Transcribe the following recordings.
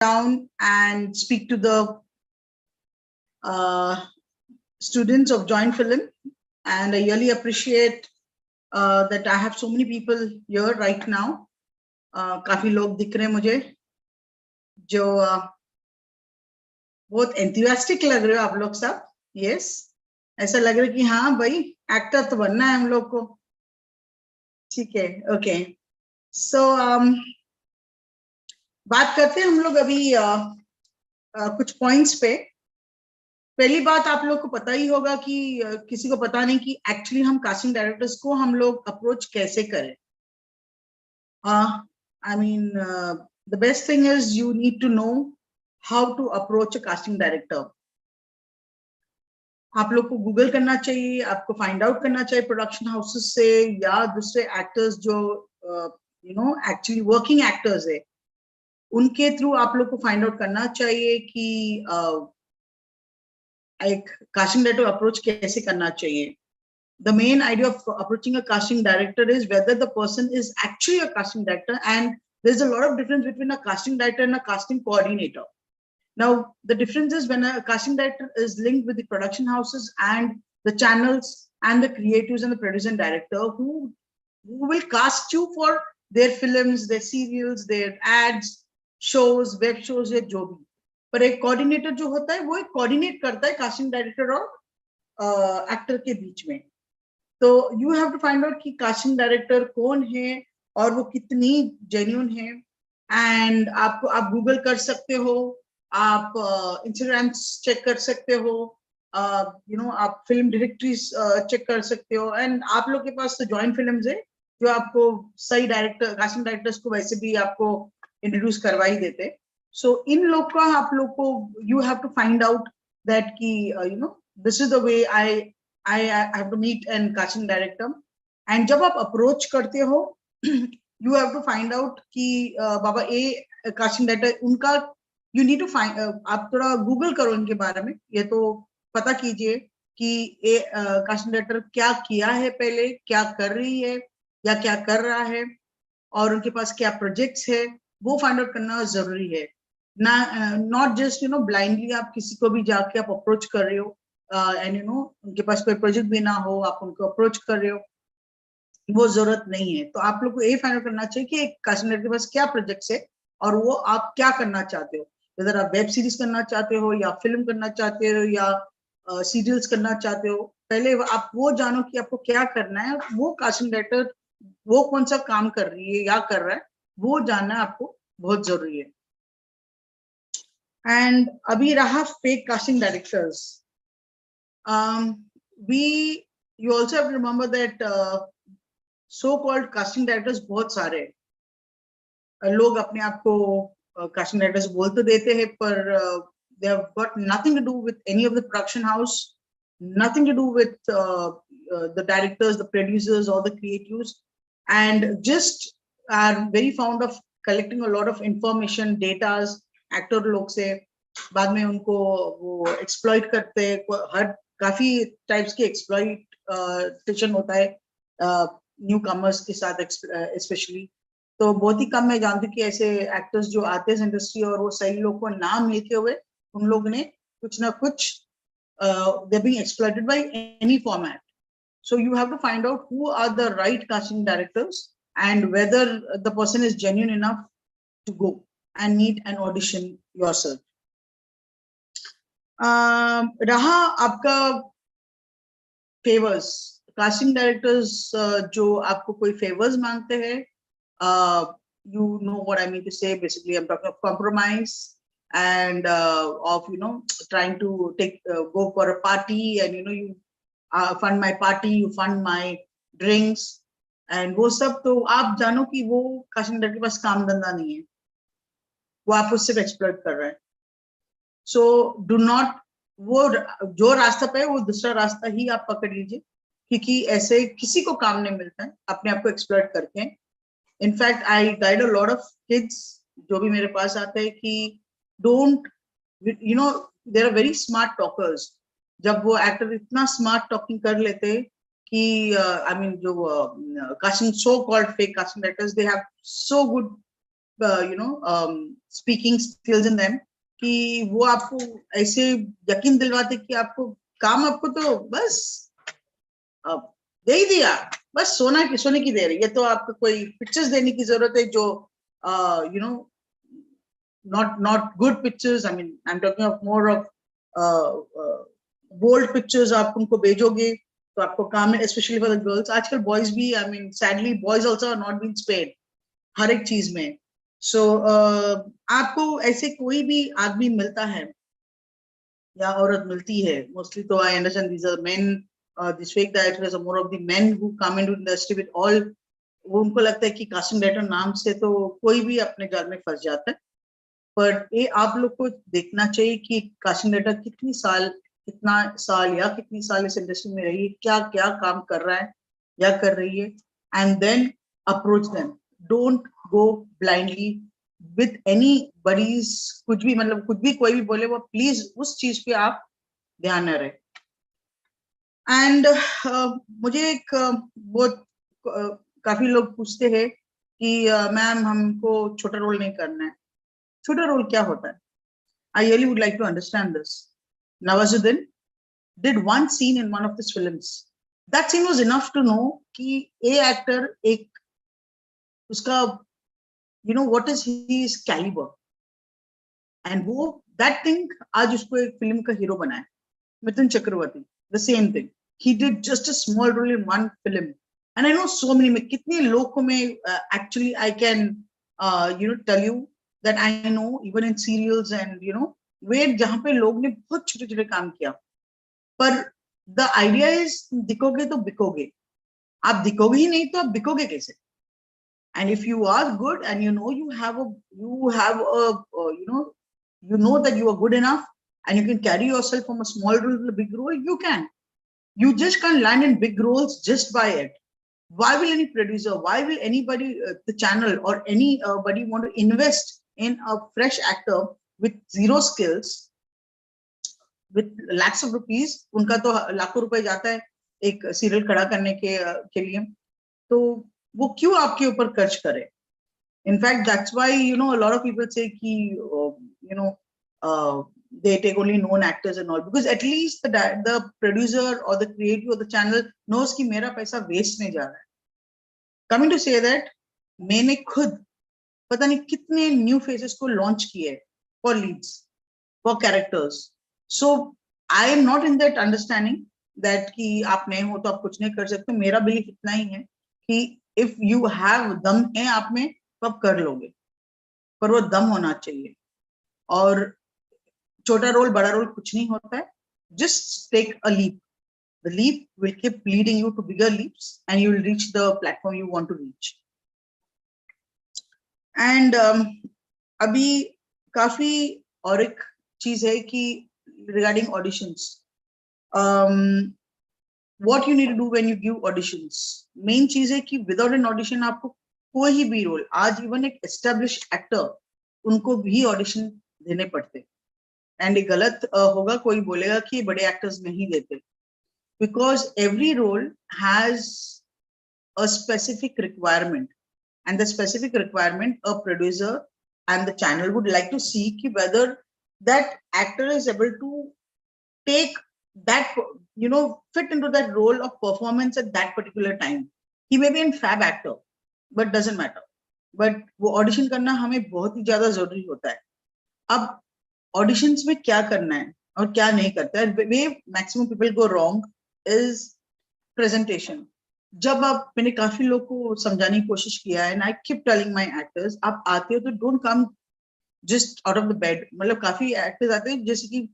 down and speak to the students of Joinfilm, and I really appreciate that I have so many people here right now. काफी लोग दिख रहे हैं मुझे जो बहुत एंथुसियास्टिक लग रहे हो आप लोग सब. यस, ऐसा लग रहा है कि हाँ भाई एक्टर तो बनना है हम लोग को. ठीक है, ओके. सो बात करते हैं हम लोग अभी कुछ पॉइंट्स पे. पहली बात, आप लोग को पता ही होगा कि किसी को पता नहीं कि एक्चुअली हम कास्टिंग डायरेक्टर्स को हम लोग अप्रोच कैसे करें. I mean, the best thing is you need to know how to approach a casting director. आप लोग को गूगल करना चाहिए, आपको फाइंड आउट करना चाहिए प्रोडक्शन हाउसेस से या दूसरे एक्टर्स जो एक्चुअली वर्किंग एक्टर्स है उनके थ्रू आप लोग को फाइंड आउट करना चाहिए कि एक कास्टिंग डायरेक्टर अप्रोच कैसे करना चाहिए. The main idea of approaching a casting director is whether the person is actually a casting director, and there's a lot of difference between a casting director and a casting coordinator. Now, the difference is when a casting director is linked with the production houses and the channels and the creatives and the producer and director who will cast you for their films, their serials, their ads, shows, web shows या जो भी. पर एक coordinator जो होता है वो एक coordinate करता है casting director और actor के बीच में. तो you have to find out कि कास्टिंग डायरेक्टर कौन है और वो कितनी जेन्युइन है. एंड आप गूगल कर सकते हो, आप इंस्टाग्राम चेक कर सकते हो, आप फिल्म डायरेक्टरीज चेक कर सकते हो. एंड आप लोग के पास तो जॉइंट फिल्म्स है जो आपको सही डायरेक्टर कास्टिंग डायरेक्टर्स को वैसे भी आपको इंट्रोड्यूस करवा ही देते. सो इन लोग का आप लोग को you have to find out that कि this is the way I have to meet and casting director. And जब आप approach करते हो, you have to find out कि बाबा ए casting director उनका you need to find आप थोड़ा Google करो इनके बारे में. ये तो पता कीजिए कि ए casting director क्या किया है पहले, क्या कर रही है या क्या कर रहा है और उनके पास क्या प्रोजेक्ट्स है, वो फाइंड आउट करना जरूरी है. ना नॉट जस्ट ब्लाइंडली आप किसी को भी जाके आप अप्रोच कर रहे हो एंड उनके पास कोई प्रोजेक्ट भी ना हो, आप उनको अप्रोच कर रहे हो, वो जरूरत नहीं है. तो आप लोग को ये फाइंड आउट करना चाहिए कि एक कास्टिंग डायरेक्टर के पास क्या प्रोजेक्ट्स है और वो आप क्या करना चाहते हो. अगर आप वेब सीरीज करना चाहते हो या फिल्म करना चाहते हो या सीरियल्स करना चाहते हो, पहले आप वो जानो कि आपको क्या करना है. वो कास्टिंग डायरेक्टर वो कौन सा काम कर रही है या कर रहा है वो जानना आपको बहुत जरूरी है. एंड अभी रहा fake casting directors. You also have to remember that so-called casting directors बहुत सारे लोग अपने आप को casting directors बोल तो देते हैं पर they have got nothing to do with any of the production house, nothing to do with the directors, the producers or the creatives, and just are very fond of collecting a lot of information, data, actor लोग से बाद में उनको वो exploit करते हैं. हर काफी types के एक्सप्लॉइटेशन होता है न्यू कमर्स के साथ स्पेशली. तो बहुत ही कम मैं जानती हूँ कि ऐसे एक्टर्स जो आते हैं इंडस्ट्री और वो सही लोग को ना मिलते हुए उन लोग ने कुछ ना कुछ they being exploited by any format. So you have to find out who are the right casting directors and whether the person is genuine enough to go and meet and audition yourself. रहा आपका favours. Casting directors जो आपको कोई favours मांगते हैं, you know what I mean to say. Basically, I'm talking of compromise and of trying to take go for a party and you fund my party, you fund my drinks and वो सब. तो आप जानो कि वो casting director के पास काम धंधा नहीं है, वो आप उससे एक्सप्लॉइट कर रहे हैं. सो डू नॉट वो जो रास्ता पे है वो दूसरा रास्ता ही आप पकड़ लीजिए क्योंकि ऐसे किसी को काम नहीं मिलता है अपने आप को एक्सप्लॉइट करके. In fact I guide a lot of kids जो भी मेरे पास आते हैं कि don't there are very smart talkers. जब वो एक्टर इतना स्मार्ट टॉकिंग कर लेते कि आई मीन जो casting so called fake casting directors they have so good speaking skills in them कि वो आपको ऐसे यकीन दिलवाते कि आपको काम आपको तो बस दे ही दिया, बस सोने की देर है, ये तो आपको कोई पिक्चर्स देने की जरूरत है जो not good pictures. I mean, I'm talking of more of bold pictures. आप उनको भेजोगे तो आपको काम है, especially for the girls. आजकल boys भी, I mean, sadly, boys also are not being spared हर एक चीज में. So आपको ऐसे कोई भी आदमी मिलता है या औरत मिलती है, mostly तो I understand these are men. These fake directors are more of the men who come into industry with all. वो उनको लगता है कि कास्टिंग डायरेक्टर नाम से तो कोई भी अपने जाल में फंस जाता है. पर ये आप लोग को देखना चाहिए कि कास्टिंग डायरेक्टर कितनी साल या कितनी साल इस इंडस्ट्री में रही है, क्या क्या काम कर रहा है या कर रही है, and then approach them. Don't go blindly with any buddies. कुछ भी मतलब कुछ भी कोई भी बोले वो प्लीज उस चीज पे आप ध्यान न रहे. एंड मुझे एक बहुत काफी लोग पूछते हैं कि मैम हमको छोटा रोल नहीं करना है. छोटा रोल क्या होता है? I really would like to understand this. Nawazuddin did one scene in one of his films. That scene was enough to know कि a actor एक उसका what is his caliber, and वो that thing आज उसको एक film का hero बनाया. Mithun Chakraborty, the same thing. He did just a small role in one film, and I know so many. मैं कितने लोग को मैं actually I can tell you that I know even in serials and where जहाँ पे लोग ने बहुत छोटे छोटे काम किया, पर the idea is दिखोगे तो बिकोगे. आप दिखोगे ही नहीं तो आप बिकोगे कैसे? And if you are good and you have that you are good enough and you can carry yourself from a small role to a big role, you can. You just can't land in big roles just by it. Why will any producer, why will anybody, the channel or anybody want to invest in a fresh actor with zero skills, with lakhs of rupees? उनका तो लाखों रुपए जाता है एक serial खड़ा करने के लिए, तो वो क्यों आपके ऊपर खर्च करे? In fact, that's why a lot of people say कि they take only known actors and all, because at least the producer or the creator or the channel knows कि मेरा पैसा waste नहीं जा रहा है. Coming to say that, मैंने खुद पता नहीं कितने new faces को launch किए for leads, for characters. So I am not in that understanding that कि आप नए हो तो आप कुछ नहीं कर सकते. मेरा belief इतना ही है कि if you have दम है आप में तो आप कर लोगे, पर वो दम होना चाहिए. और छोटा रोल बड़ा रोल कुछ नहीं होता है. Just take a leap. The leap will keep leading you to bigger leaps and you will reach the platform you want to reach. And अभी काफी और एक चीज है कि regarding auditions, what you need to do when you give auditions. Main चीज है कि without an audition आपको कोई भी रोल, आज इवन एक established actor उनको भी audition देने पड़ते. एंड गलत होगा कोई बोलेगा कि बड़े एक्टर्स नहीं देते, because every role has a specific requirement, and the specific requirement a producer and the channel would like to see कि whether that actor is able to take that, fit into that role of performance at that particular time. He may be a fab actor, but doesn't matter. But वो audition करना हमें बहुत ही ज्यादा जरूरी होता है. अब ऑडिशंस में क्या करना है और क्या नहीं करता है, way maximum people go wrong is presentation. जब आप, मैंने काफी लोग को समझाने की कोशिश किया है, and I keep telling my actors, आप आते हो तो don't come just out of the bed. मतलब काफी एक्टर्स आते हैं जैसे कि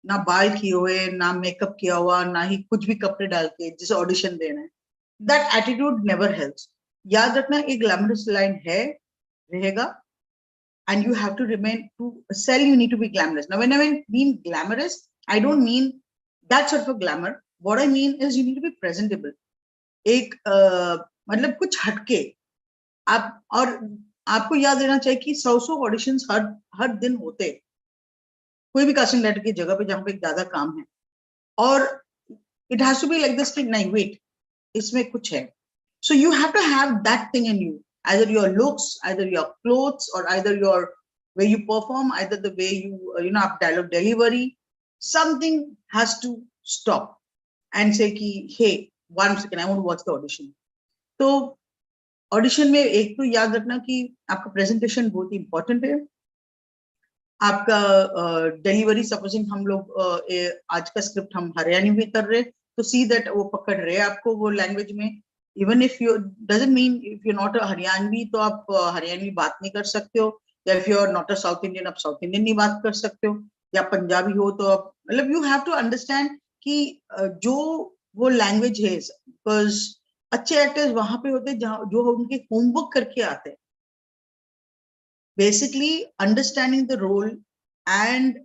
ना बाल किए हुए, ना मेकअप किया हुआ, ना ही कुछ भी कपड़े डाल के जैसे ऑडिशन देना है. That attitude never helps. याद रखना, एक ग्लैमरस लाइन है, रहेगा, and you have to remain, to sell you need to be glamorous. Now when I mean glamorous, I don't mean that sort of glamour. What I mean is you need to be presentable. एक मतलब कुछ हटके आप, और आपको याद रहना चाहिए कि 100 ऑडिशंस हर दिन होते कोई भी कास्टिंग डायरेक्टर की जगह पे जहाँ पे ज्यादा काम है, और it has to be like this कि नहीं, wait, इसमें कुछ है. So you have to have that thing in you. either your looks, either your clothes, or either your way you perform, either the way you have dialogue delivery. Something has to stop and say कि hey, 1 second, I want to watch the audition. तो audition में एक तो याद रखना कि आपका presentation बहुत इंपॉर्टेंट है, आपका डिलीवरी, सपोजिंग हम लोग आज का स्क्रिप्ट हम हरियाणवी में कर रहे, तो सी दैट वो पकड़ रहे आपको वो लैंग्वेज में. Even if you doesn't mean if you not a Haryanvi तो आप हरियाणवी बात नहीं कर सकते हो, या if you are not a south Indian आप साउथ इंडियन नहीं बात कर सकते हो, या पंजाबी हो तो आप मतलब यू हैव टू अंडरस्टैंड कि जो वो लैंग्वेज है, बिकॉज अच्छे एक्टर्स वहां पे होते हैं जहां जो उनके होमवर्क करके आते हैं, basically understanding the role and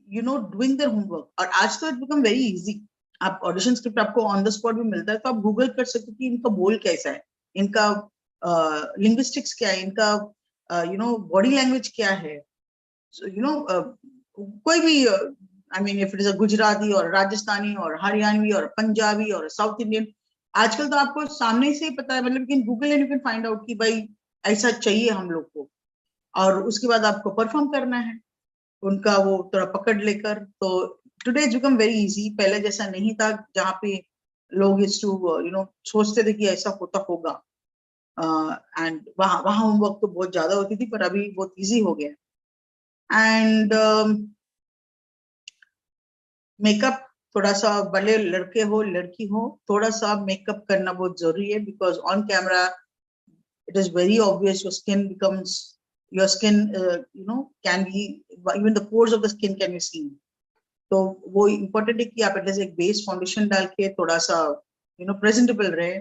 doing their homework. और आज तो इट बिकम वेरी इजी, आप ऑडिशन स्क्रिप्ट आपको ऑन द स्पॉट भी मिलता है, तो आप गूगल कर सकते हो कि इनका बोल कैसा है, इनका लिंग्विस्टिक्स क्या है, इनका बॉडी लैंग्वेज क्या है. कोई भी I mean if it is अ गुजराती और राजस्थानी और हरियाणवी और पंजाबी और साउथ इंडियन, आजकल तो आपको सामने से ही पता है, मतलब you Google and you can find out कि भाई ऐसा चाहिए हम लोग को, और उसके बाद आपको परफॉर्म करना है उनका वो थोड़ा पकड़ लेकर. तो today it's become very easy, पहले जैसा नहीं था जहाँ पे लोग इस टू सोचते थे कि ऐसा होता होगा, एंड वहाँ होमवर्क तो बहुत ज्यादा होती थी, पर अभी बहुत इजी हो गया. एंड मेकअप, थोड़ा सा भले लड़के हो लड़की हो, थोड़ा सा मेकअप करना बहुत जरूरी है, because on camera it is very obvious your skin becomes can be, even the pores of the skin can be seen. तो वो इम्पोर्टेंट है कि आप एटलीस्ट एक बेस फाउंडेशन डाल के थोड़ा सा प्रेजेंटेबल रहे,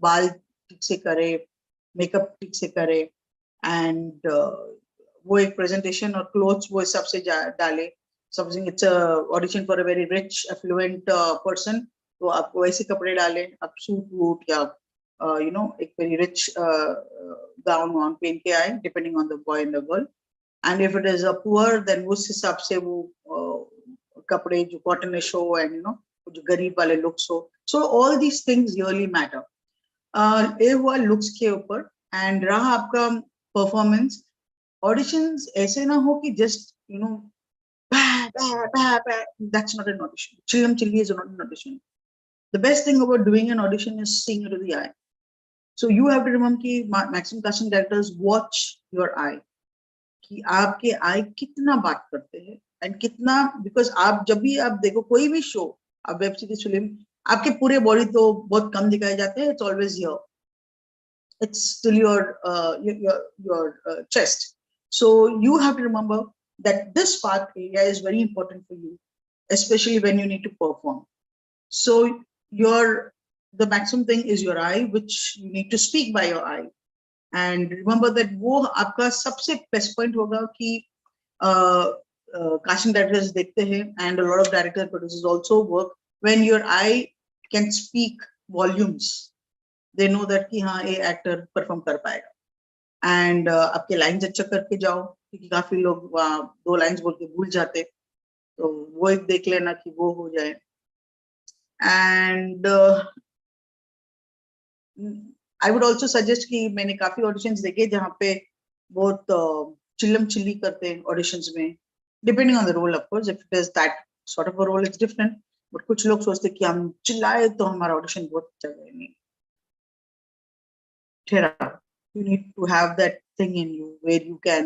बाल ठीक से करे, मेकअप ठीक से करे, एंड वो एक प्रेजेंटेशन और क्लोथ्स वो हिसाब से डाले. Supposing it's audition for a very rich affluent person, तो आपको ऐसे कपड़े डाले, आप सूट वूट या एक वेरी रिच गाउन वाउन पहन के आए, depending on the boy and the girl. And if it is a poor then उस हिसाब से वो कपड़े जो कॉटनिश हो एंड जो गरीब वाले लुक्स हो. So all these things really matter. ये हुआ लुक्स के ऊपर. एंड रहा आपका परफॉर्मेंस, ऑडिशंस ऐसे ना हो कि just that's not an audition. Chillam chilli is not an audition. The best thing about doing an audition is seeing it to the eye. So you have to remember कि maximum casting directors watch your eye, कि आपके आई कितना बात करते हैं and कितना, because आप जब भी आप देखो कोई भी शो, आप वेब सीरीज फिल्म, आपके पूरे बॉडी तो बहुत कम दिखाए जाते हैं, it's always here, it's still your chest. So you have to remember that this part area is very important for you, especially when you need to perform. So the maximum thing is your eye, which you need to speak by your eye. And remember that वो आपका सबसे best point होगा कि casting directors देखते हैं, and a lot of director producers also work when your eye can speak volumes. They know that कि हाँ ये एक्टर परफॉर्म कर पाएगा. एंड आपके लाइंस अच्छा करके जाओ, क्योंकि काफी लोग वहाँ 2 लाइंस बोल के भूल जाते, तो वो एक देख लेना कि वो हो जाए. And I would also suggest कि मैंने काफी ऑडिशंस देखे जहाँ पे बहुत चिल्लम चिल्ली करते हैं ऑडिशंस में, depending on the role. Of course if it is that sort of a role it's different, but कुछ लोग सोचते कि हम चिल्लाए तो हमारा ऑडिशन बहुत अच्छा गया. नहीं, you need to have that thing in you where you can